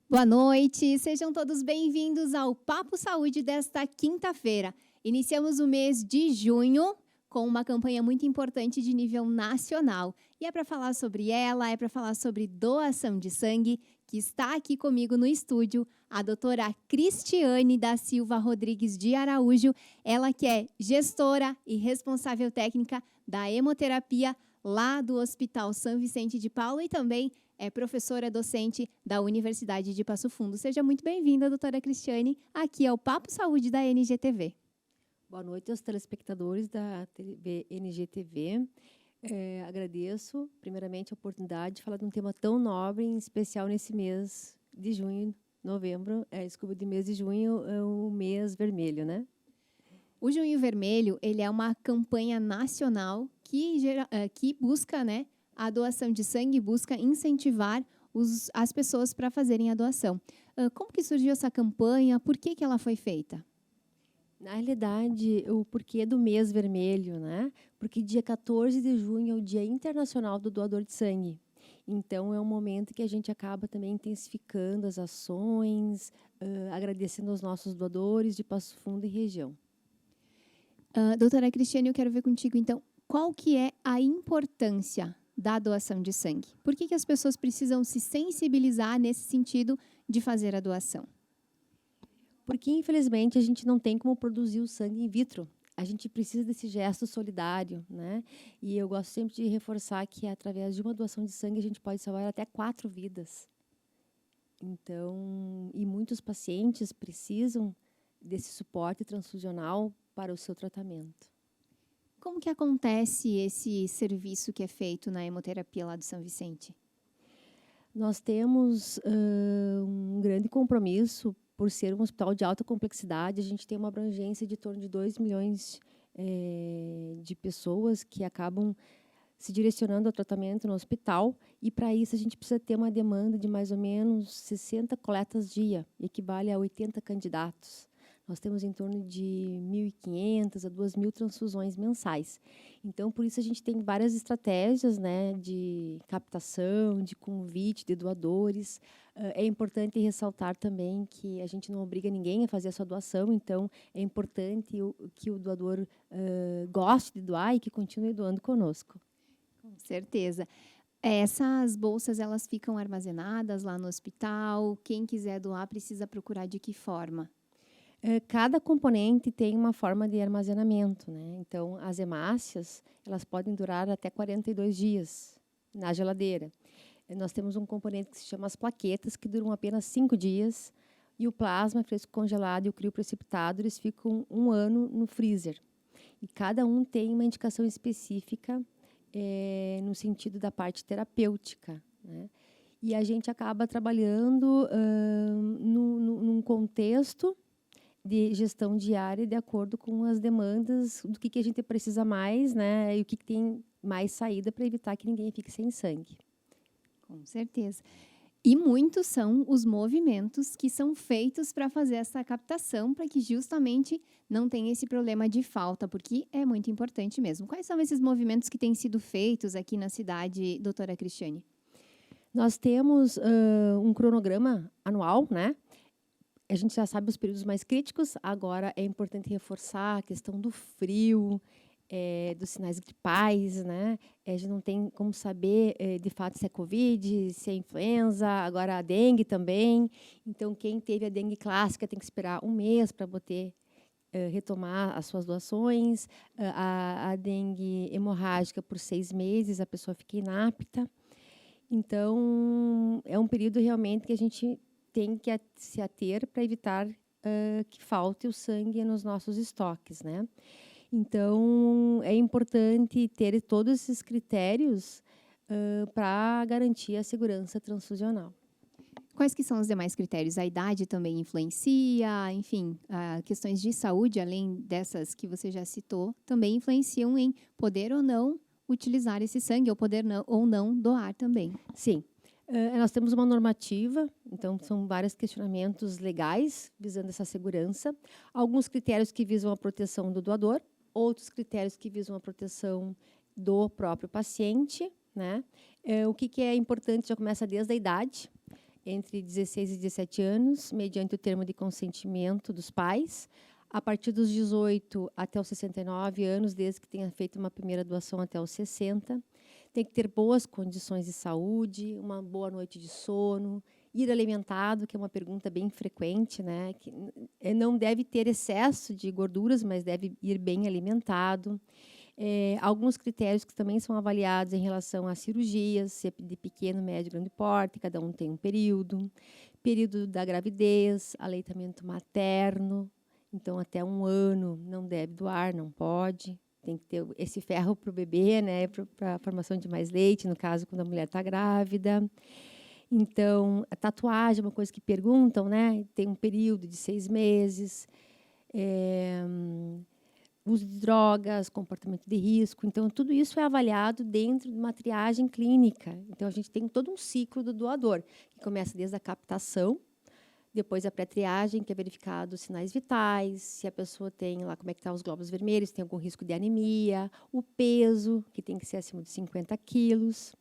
Boa noite, sejam todos bem-vindos ao Papo Saúde desta quinta-feira. Iniciamos o mês de junho com uma campanha muito importante de nível nacional. E é para falar sobre ela, é para falar sobre doação de sangue, que está aqui comigo no estúdio, a doutora Cristiane da Silva Rodrigues de Araújo, ela que é gestora e responsável técnica da hemoterapia lá do Hospital São Vicente de Paulo e também é professora docente da Universidade de Passo Fundo. Seja muito bem-vinda, doutora Cristiane, aqui ao Papo Saúde da NGTV. Boa noite aos telespectadores da TV NGTV. Agradeço, primeiramente, a oportunidade de falar de um tema tão nobre, em especial nesse mês de junho, novembro. De mês de junho é o mês vermelho, né? O Junho Vermelho, ele é uma campanha nacional que busca, né, a doação de sangue, busca incentivar as pessoas para fazerem a doação. Como que surgiu essa campanha? Por que ela foi feita? Na realidade, o porquê do mês vermelho, né? Porque dia 14 de junho é o Dia Internacional do Doador de Sangue. Então, é um momento que a gente acaba também intensificando as ações, agradecendo aos nossos doadores de Passo Fundo e região. Doutora Cristiane, eu quero ver contigo, então, qual que é a importância da doação de sangue? Por que as pessoas precisam se sensibilizar nesse sentido de fazer a doação? Porque, infelizmente, a gente não tem como produzir o sangue in vitro. A gente precisa desse gesto solidário, né? E eu gosto sempre de reforçar que, através de uma doação de sangue, a gente pode salvar até 4 vidas. Então, e muitos pacientes precisam desse suporte transfusional para o seu tratamento. Como que acontece esse serviço que é feito na hemoterapia lá do São Vicente? Nós temos um grande compromisso. Por ser um hospital de alta complexidade, a gente tem uma abrangência de torno de 2 milhões de pessoas que acabam se direcionando ao tratamento no hospital. E, para isso, a gente precisa ter uma demanda de mais ou menos 60 coletas dia, equivale a 80 candidatos. Nós temos em torno de 1.500 a 2.000 transfusões mensais. Então, por isso, a gente tem várias estratégias, né, de captação, de convite de doadores. É importante ressaltar também que a gente não obriga ninguém a fazer a sua doação, então é importante que o doador goste de doar e que continue doando conosco. Com certeza. Essas bolsas, elas ficam armazenadas lá no hospital? Quem quiser doar precisa procurar de que forma? Cada componente tem uma forma de armazenamento, né? Então, as hemácias, elas podem durar até 42 dias na geladeira. Nós temos um componente que se chama as plaquetas, que duram apenas 5 dias, e o plasma fresco congelado e o crioprecipitado, eles ficam 1 ano no freezer. E cada um tem uma indicação específica no sentido da parte terapêutica, né? E a gente acaba trabalhando num contexto de gestão diária de acordo com as demandas do que a gente precisa mais, né? E o que tem mais saída para evitar que ninguém fique sem sangue. Com certeza. E muitos são os movimentos que são feitos para fazer essa captação, para que justamente não tenha esse problema de falta, porque é muito importante mesmo. Quais são esses movimentos que têm sido feitos aqui na cidade, doutora Cristiane? Nós temos um cronograma anual, né? A gente já sabe os períodos mais críticos, agora é importante reforçar a questão do frio, dos sinais gripais, né? A gente não tem como saber, de fato, se é Covid, se é influenza, agora a dengue também. Então, quem teve a dengue clássica tem que esperar 1 mês para poder retomar as suas doações. A dengue hemorrágica, por 6 meses, a pessoa fica inapta. Então, é um período realmente que a gente tem que se ater para evitar que falte o sangue nos nossos estoques, né? Então, é importante ter todos esses critérios para garantir a segurança transfusional. Quais que são os demais critérios? A idade também influencia, enfim, questões de saúde, além dessas que você já citou, também influenciam em poder ou não utilizar esse sangue, ou poder ou não doar também. Sim. Nós temos uma normativa, então são vários questionamentos legais visando essa segurança. Alguns critérios que visam a proteção do doador, outros critérios que visam a proteção do próprio paciente, né? O que é importante já começa desde a idade. entre 16 e 17 anos, mediante o termo de consentimento dos pais. A partir dos 18 até os 69 anos, desde que tenha feito uma primeira doação até os 60. Tem que ter boas condições de saúde, uma boa noite de sono, ir alimentado, que é uma pergunta bem frequente, né? Que não deve ter excesso de gorduras, mas deve ir bem alimentado. Alguns critérios que também são avaliados em relação a cirurgias, se é de pequeno, médio, grande porte, cada um tem um período. Período da gravidez, aleitamento materno, então até 1 ano não deve doar, não pode. Tem que ter esse ferro para o bebê, né, para a formação de mais leite, no caso, quando a mulher está grávida. Então, a tatuagem é uma coisa que perguntam, né? Tem um período de 6 meses. Uso de drogas, comportamento de risco. Então, tudo isso é avaliado dentro de uma triagem clínica. Então, a gente tem todo um ciclo do doador, que começa desde a captação, depois a pré-triagem, que é verificado os sinais vitais, se a pessoa tem lá como é que estão os glóbulos vermelhos, se tem algum risco de anemia, o peso, que tem que ser acima de 50 quilos.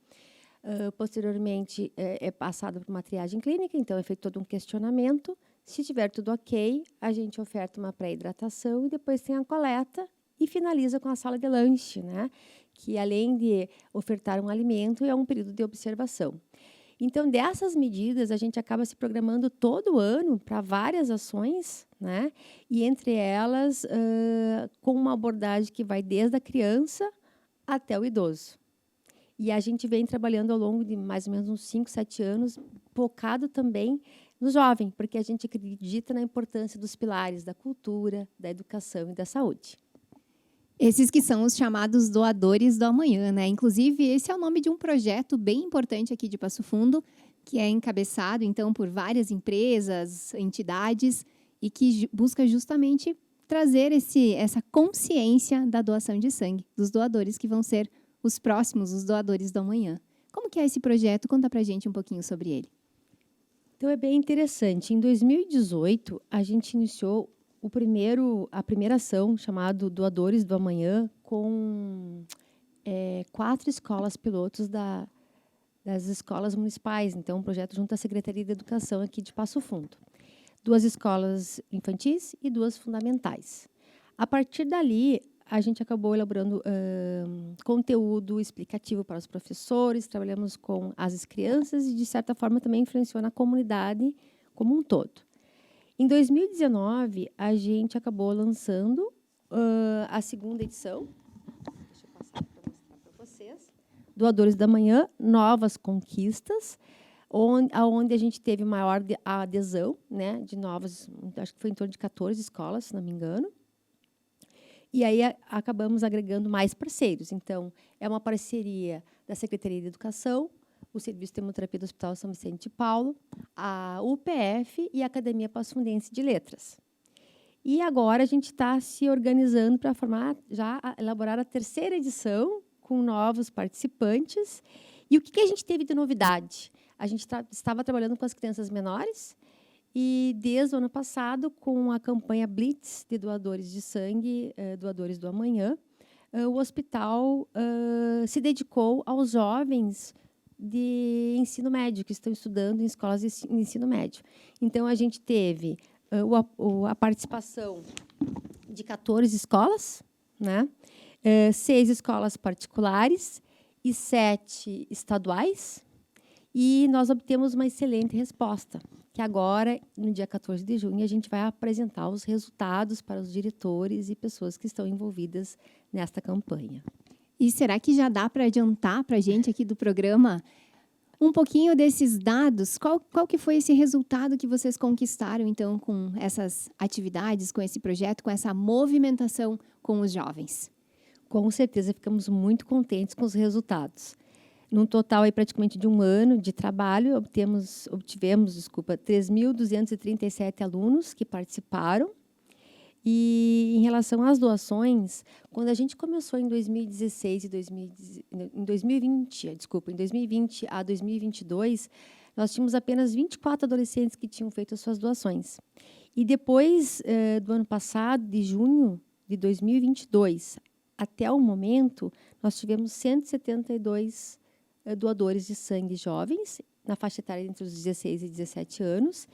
Posteriormente, é passado por uma triagem clínica, então é feito todo um questionamento. Se tiver tudo ok, a gente oferta uma pré-hidratação e depois tem a coleta e finaliza com a sala de lanche, né? Que além de ofertar um alimento, é um período de observação. Então, dessas medidas, a gente acaba se programando todo ano para várias ações, né? E entre elas, com uma abordagem que vai desde a criança até o idoso. E a gente vem trabalhando ao longo de mais ou menos uns 5, 7 anos, focado também no jovem, porque a gente acredita na importância dos pilares da cultura, da educação e da saúde. Esses que são os chamados doadores do amanhã, né? Inclusive, esse é o nome de um projeto bem importante aqui de Passo Fundo, que é encabeçado, então, por várias empresas, entidades, e que busca justamente trazer essa consciência da doação de sangue, dos doadores que vão ser os próximos, os doadores do amanhã. Como que é esse projeto? Conta pra gente um pouquinho sobre ele. Então, é bem interessante. Em 2018, a gente iniciou a primeira ação, chamada Doadores do Amanhã, com 4 escolas pilotos das escolas municipais. Então, um projeto junto à Secretaria de Educação aqui de Passo Fundo. 2 escolas infantis e 2 fundamentais. A partir dali, a gente acabou elaborando conteúdo explicativo para os professores, trabalhamos com as crianças e, de certa forma, também influenciou na comunidade como um todo. Em 2019, a gente acabou lançando a segunda edição. Deixa eu passar para mostrar para vocês. Doadores da Manhã, Novas Conquistas, onde a gente teve maior adesão, né, de novas, acho que foi em torno de 14 escolas, se não me engano. E aí acabamos agregando mais parceiros. Então, é uma parceria da Secretaria de Educação, o Serviço de Hemoterapia do Hospital São Vicente de Paulo, a UPF e a Academia Passo Fundense de Letras. E agora a gente está se organizando para elaborar a 3ª edição com novos participantes. E o que a gente teve de novidade? A gente estava trabalhando com as crianças menores e, desde o ano passado, com a campanha Blitz de doadores de sangue, doadores do amanhã, o hospital se dedicou aos jovens de ensino médio, que estão estudando em escolas de ensino médio. Então, a gente teve a participação de 14 escolas, né? 6 escolas particulares e 7 estaduais, e nós obtemos uma excelente resposta, que agora, no dia 14 de junho, a gente vai apresentar os resultados para os diretores e pessoas que estão envolvidas nesta campanha. E será que já dá para adiantar para a gente aqui do programa um pouquinho desses dados? Qual que foi esse resultado que vocês conquistaram, então, com essas atividades, com esse projeto, com essa movimentação com os jovens? Com certeza, ficamos muito contentes com os resultados. Num total aí, praticamente de 1 ano de trabalho, obtivemos 3.237 alunos que participaram. E em relação às doações, quando a gente começou em 2016 e em 2020 a 2022, nós tínhamos apenas 24 adolescentes que tinham feito as suas doações. E depois do ano passado, de junho de 2022, até o momento, nós tivemos 172 doadores de sangue jovens, na faixa etária entre os 16 e 17 anos,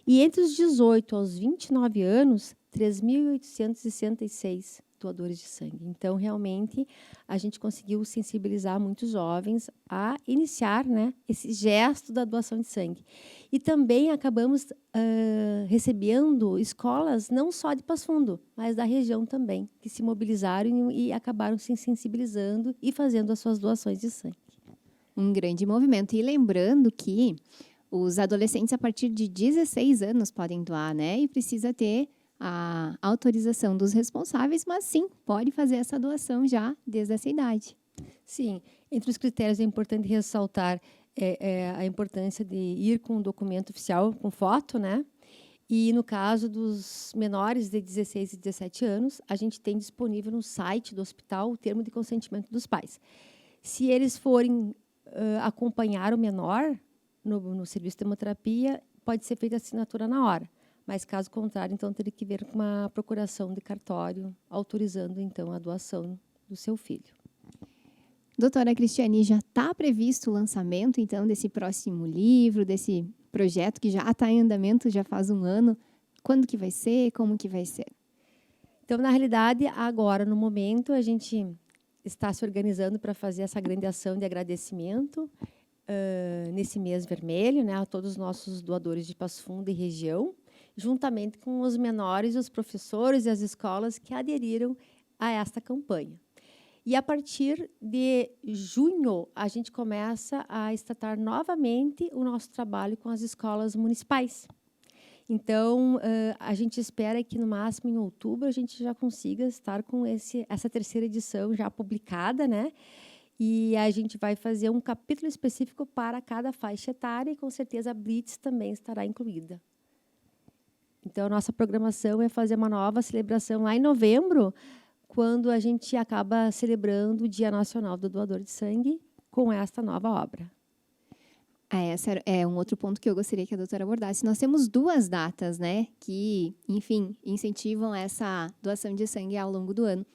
e entre os 18 aos 29 anos, 3.866 doadores de sangue. Então, realmente, a gente conseguiu sensibilizar muitos jovens a iniciar, né, esse gesto da doação de sangue. E também acabamos recebendo escolas não só de Passo Fundo, mas da região também, que se mobilizaram e acabaram se sensibilizando e fazendo as suas doações de sangue. Um grande movimento. E lembrando que os adolescentes, a partir de 16 anos, podem doar, né? E precisa ter a autorização dos responsáveis, mas sim, pode fazer essa doação já desde essa idade. Sim, entre os critérios é importante ressaltar a importância de ir com um documento oficial, com foto, né? E no caso dos menores de 16 e 17 anos, a gente tem disponível no site do hospital o termo de consentimento dos pais. Se eles forem acompanhar o menor no serviço de hemoterapia, pode ser feita a assinatura na hora. Mas, caso contrário, então, teria que ver com uma procuração de cartório, autorizando, então, a doação do seu filho. Doutora Cristiane, já está previsto o lançamento, então, desse próximo livro, desse projeto que já está em andamento, já faz um ano? Quando que vai ser? Como que vai ser? Então, na realidade, agora, no momento, a gente está se organizando para fazer essa grande ação de agradecimento nesse mês vermelho, né, a todos os nossos doadores de Passo Fundo e região, juntamente com os menores, os professores e as escolas que aderiram a esta campanha. E a partir de junho, a gente começa a estatar novamente o nosso trabalho com as escolas municipais. Então, a gente espera que, no máximo, em outubro, a gente já consiga estar com essa terceira edição já publicada, né? E a gente vai fazer um capítulo específico para cada faixa etária e, com certeza, a Blitz também estará incluída. Então, a nossa programação é fazer uma nova celebração lá em novembro, quando a gente acaba celebrando o Dia Nacional do Doador de Sangue com essa nova obra. Esse é um outro ponto que eu gostaria que a doutora abordasse. Nós temos 2 datas, né, que, enfim, incentivam essa doação de sangue ao longo do ano.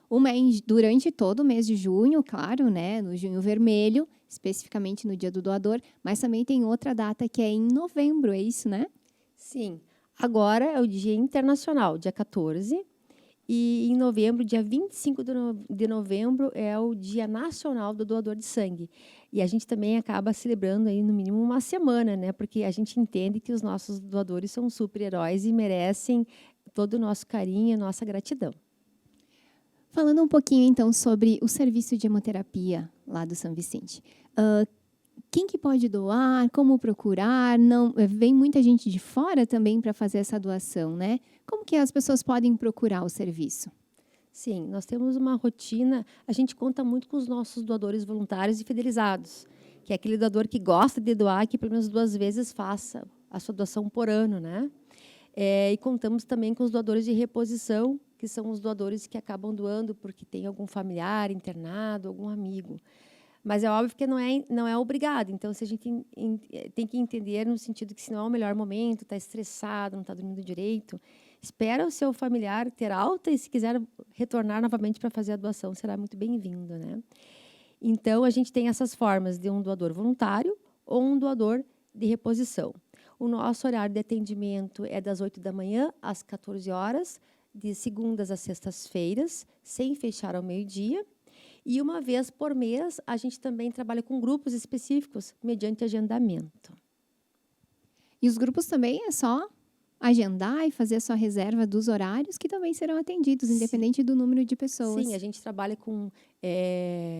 Uma é durante todo o mês de junho, claro, né, no Junho Vermelho, especificamente no Dia do Doador, mas também tem outra data que é em novembro, é isso, né? Sim. Agora é o Dia Internacional, dia 14, e em novembro, dia 25 de novembro, é o Dia Nacional do Doador de Sangue. E a gente também acaba celebrando aí, no mínimo, uma semana, né? Porque a gente entende que os nossos doadores são super-heróis e merecem todo o nosso carinho e a nossa gratidão. Falando um pouquinho, então, sobre o serviço de hemoterapia lá do São Vicente. Quem que pode doar? Como procurar? Não, vem muita gente de fora também para fazer essa doação, né? Como que as pessoas podem procurar o serviço? Sim, nós temos uma rotina, a gente conta muito com os nossos doadores voluntários e fidelizados, que é aquele doador que gosta de doar, que pelo menos 2 vezes faça a sua doação por ano, né? E contamos também com os doadores de reposição, que são os doadores que acabam doando porque tem algum familiar internado, algum amigo. Mas é óbvio que não é obrigado. Então, se a gente tem que entender no sentido que se não é o melhor momento, está estressado, não está dormindo direito, espera o seu familiar ter alta e, se quiser retornar novamente para fazer a doação, será muito bem-vindo, né? Então, a gente tem essas formas de um doador voluntário ou um doador de reposição. O nosso horário de atendimento é das 8 da manhã às 14 horas, de segundas a sextas-feiras, sem fechar ao meio-dia. E uma vez por mês, a gente também trabalha com grupos específicos, mediante agendamento. E os grupos também é só agendar e fazer a sua reserva dos horários, que também serão atendidos, independente do número de pessoas. Sim, a gente trabalha com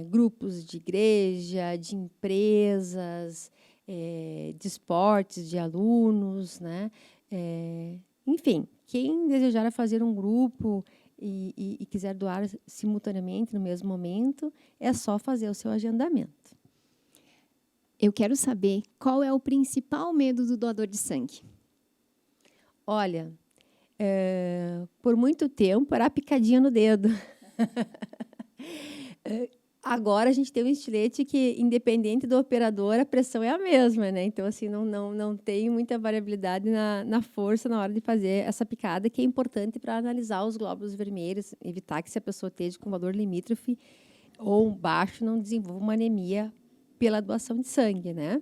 grupos de igreja, de empresas, de esportes, de alunos, né? Enfim, quem desejar fazer um grupo e quiser doar simultaneamente no mesmo momento, é só fazer o seu agendamento. Eu quero saber qual é o principal medo do doador de sangue. Olha, por muito tempo era a picadinha no dedo. Agora a gente tem um estilete que, independente do operador, a pressão é a mesma, né? Então, assim, não tem muita variabilidade na força na hora de fazer essa picada, que é importante para analisar os glóbulos vermelhos, evitar que, se a pessoa esteja com valor limítrofe ou baixo, não desenvolva uma anemia pela doação de sangue, né?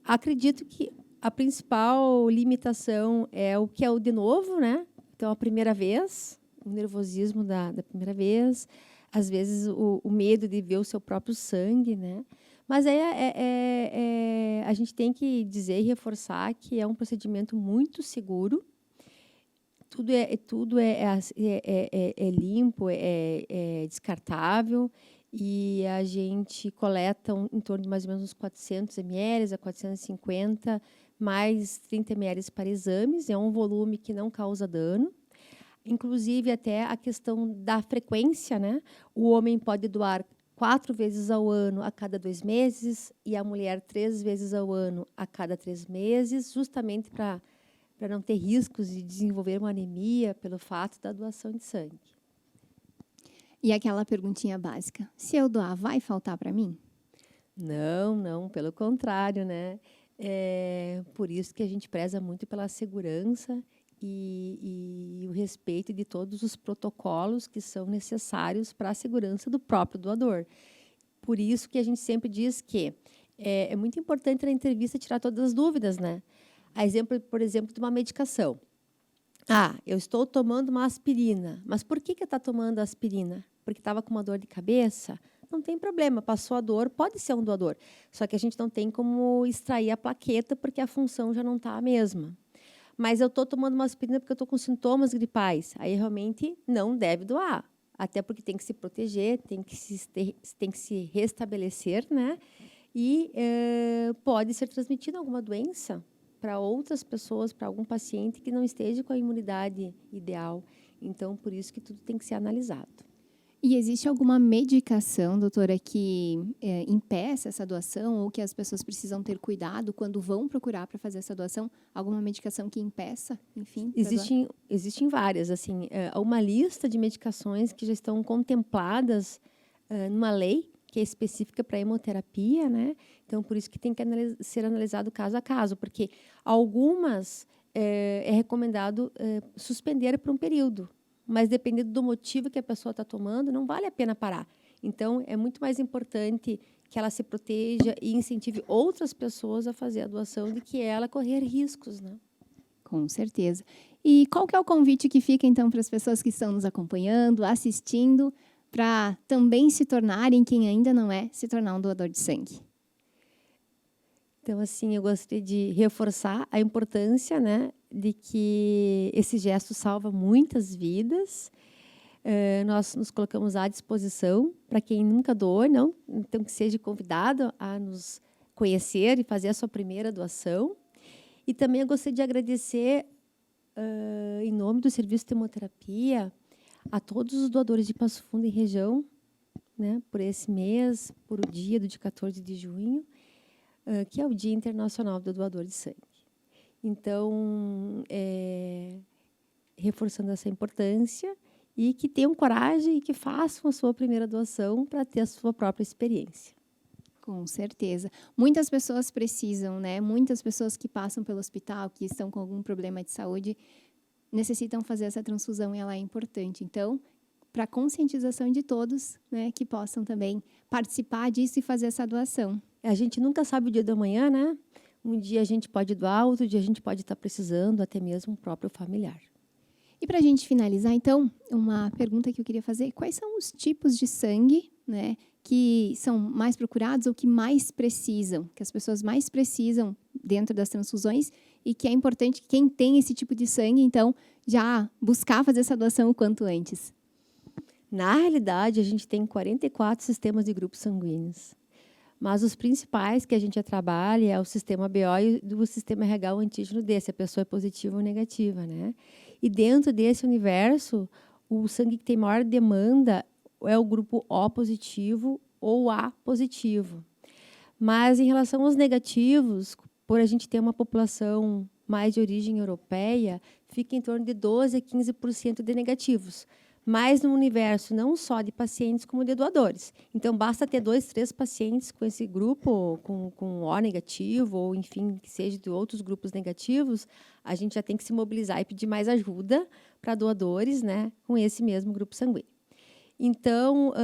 Acredito que a principal limitação é o que é o de novo, né? Então, a primeira vez, o nervosismo da primeira vez, às vezes o medo de ver o seu próprio sangue, né? Mas aí a gente tem que dizer e reforçar que é um procedimento muito seguro. Tudo é limpo, é descartável, e a gente coleta em torno de mais ou menos uns 400 ml a 450, mais 30 ml para exames. É um volume que não causa dano. Inclusive, até a questão da frequência, né? O homem pode doar 4 vezes ao ano a cada 2 meses, e a mulher 3 vezes ao ano a cada 3 meses, justamente para não ter riscos de desenvolver uma anemia pelo fato da doação de sangue. E aquela perguntinha básica, se eu doar, vai faltar para mim? Não, pelo contrário, né? Por isso que a gente preza muito pela segurança e o respeito de todos os protocolos que são necessários para a segurança do próprio doador. Por isso que a gente sempre diz que é muito importante na entrevista tirar todas as dúvidas, né? Por exemplo, de uma medicação. Eu estou tomando uma aspirina. Mas por que está tomando aspirina? Porque estava com uma dor de cabeça? Não tem problema, passou a dor, pode ser um doador. Só que a gente não tem como extrair a plaqueta, porque a função já não está a mesma. Mas eu estou tomando uma aspirina porque eu estou com sintomas gripais. Aí realmente não deve doar. Até porque tem que se proteger, tem que se restabelecer, né? E pode ser transmitida alguma doença para outras pessoas, para algum paciente que não esteja com a imunidade ideal. Então, por isso que tudo tem que ser analisado. E existe alguma medicação, doutora, que impeça essa doação ou que as pessoas precisam ter cuidado quando vão procurar para fazer essa doação? Alguma medicação que impeça, enfim? Existem várias. Assim, há uma lista de medicações que já estão contempladas numa lei que é específica para hemoterapia, né? Então, por isso que tem que ser analisado caso a caso, porque algumas é recomendado suspender por um período, mas dependendo do motivo que a pessoa está tomando, não vale a pena parar. Então, é muito mais importante que ela se proteja e incentive outras pessoas a fazer a doação do que ela correr riscos, né? Com certeza. E qual que é o convite que fica, então, para as pessoas que estão nos acompanhando, assistindo, para também se tornarem, quem ainda não é, se tornar um doador de sangue? Então, assim, eu gostaria de reforçar a importância, né, de que esse gesto salva muitas vidas. Nós nos colocamos à disposição para quem nunca doou, não, então que seja convidado a nos conhecer e fazer a sua primeira doação. E também eu gostaria de agradecer, em nome do Serviço de Hemoterapia, a todos os doadores de Passo Fundo e região, né, por esse mês, por o dia do dia 14 de junho, que é o Dia Internacional do Doador de Sangue. Então, reforçando essa importância, e que tenham coragem e que façam a sua primeira doação para ter a sua própria experiência. Com certeza. Muitas pessoas precisam, né? Muitas pessoas que passam pelo hospital, que estão com algum problema de saúde, necessitam fazer essa transfusão e ela é importante. Então, para a conscientização de todos, né, que possam também participar disso e fazer essa doação. A gente nunca sabe o dia da manhã, né? Um dia a gente pode doar, outro dia a gente pode estar precisando, até mesmo o próprio familiar. E para a gente finalizar, então, uma pergunta que eu queria fazer: quais são os tipos de sangue, né, que são mais procurados ou que mais precisam, que as pessoas mais precisam dentro das transfusões e que é importante que quem tem esse tipo de sangue, então, já buscar fazer essa doação o quanto antes? Na realidade, a gente tem 44 sistemas de grupos sanguíneos. Mas os principais que a gente trabalha é o sistema BO e o sistema RH, o antígeno D, se a pessoa é positiva ou negativa, né? E dentro desse universo, o sangue que tem maior demanda é o grupo O positivo ou A positivo. Mas em relação aos negativos, por a gente ter uma população mais de origem europeia, fica em torno de 12% a 15% de negativos. Mas no universo não só de pacientes, como de doadores. Então, basta ter 2, 3 pacientes com esse grupo, com O negativo, ou, enfim, que seja de outros grupos negativos, a gente já tem que se mobilizar e pedir mais ajuda para doadores, né, com esse mesmo grupo sanguíneo. Então,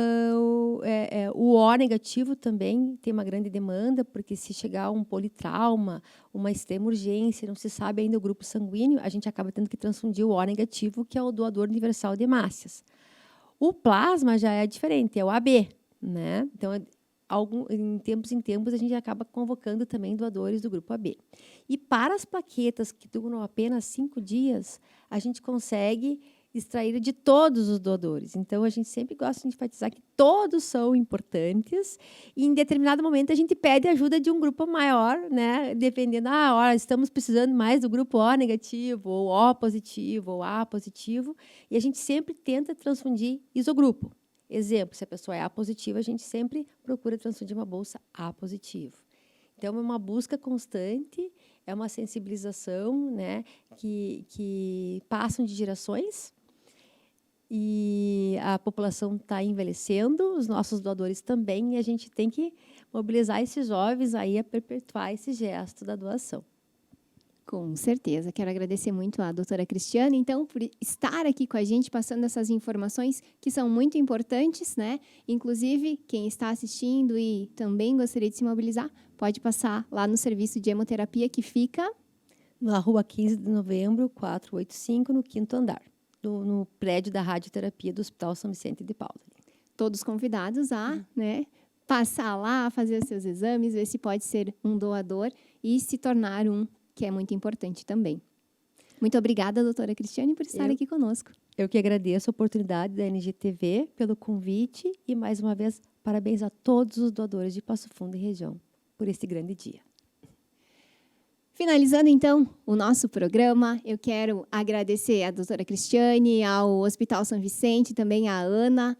o O negativo também tem uma grande demanda, porque se chegar um politrauma, uma extrema urgência, não se sabe ainda o grupo sanguíneo, a gente acaba tendo que transfundir o O negativo, que é o doador universal de hemácias. O plasma já é diferente, é o AB, né? Então, em tempos, a gente acaba convocando também doadores do grupo AB. E para as plaquetas que duram apenas 5 dias, a gente consegue extrair de todos os doadores. Então, a gente sempre gosta de enfatizar que todos são importantes e, em determinado momento, a gente pede ajuda de um grupo maior, né? Dependendo, olha, estamos precisando mais do grupo O negativo, ou O positivo, ou A positivo, e a gente sempre tenta transfundir isogrupo. Exemplo, se a pessoa é A positiva, a gente sempre procura transfundir uma bolsa A positivo. Então, é uma busca constante, é uma sensibilização, né, que passam de gerações, e a população está envelhecendo, os nossos doadores também, e a gente tem que mobilizar esses jovens aí a perpetuar esse gesto da doação. Com certeza. Quero agradecer muito à doutora Cristiane, então, por estar aqui com a gente, passando essas informações que são muito importantes, né? Inclusive, quem está assistindo e também gostaria de se mobilizar, pode passar lá no serviço de hemoterapia que fica na Rua 15 de Novembro, 485, no 5º andar, no prédio da radioterapia do Hospital São Vicente de Paulo. Todos convidados a, né, passar lá, fazer os seus exames, ver se pode ser um doador e se tornar um, que é muito importante também. Muito obrigada, doutora Cristiane, por estar aqui conosco. Eu que agradeço a oportunidade da NGTV pelo convite e, mais uma vez, parabéns a todos os doadores de Passo Fundo e região por este grande dia. Finalizando, então, o nosso programa, eu quero agradecer à doutora Cristiane, ao Hospital São Vicente, também à Ana,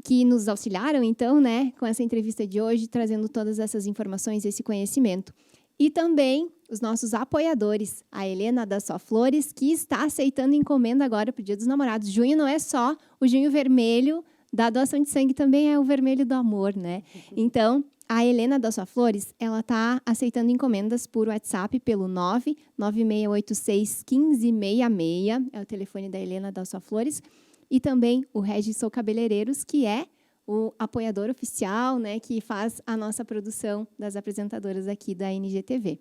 que nos auxiliaram, então, né, com essa entrevista de hoje, trazendo todas essas informações, esse conhecimento. E também os nossos apoiadores, a Helena da Só Flores, que está aceitando encomenda agora para o Dia dos Namorados. Junho não é só o junho vermelho da doação de sangue, também é o vermelho do amor, né? Então, a Helena da Só Flores, ela está aceitando encomendas por WhatsApp pelo 996861566, é o telefone da Helena da Só Flores, e também o Regis Sou Cabeleireiros, que é o apoiador oficial, né, que faz a nossa produção das apresentadoras aqui da NGTV.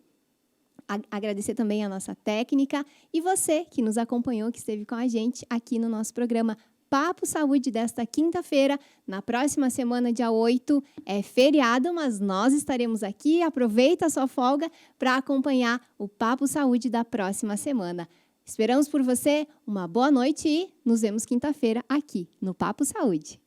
Agradecer também a nossa técnica e você que nos acompanhou, que esteve com a gente aqui no nosso programa Papo Saúde desta quinta-feira. Na próxima semana, dia 8, é feriado, mas nós estaremos aqui. Aproveita a sua folga para acompanhar o Papo Saúde da próxima semana. Esperamos por você, uma boa noite e nos vemos quinta-feira aqui no Papo Saúde.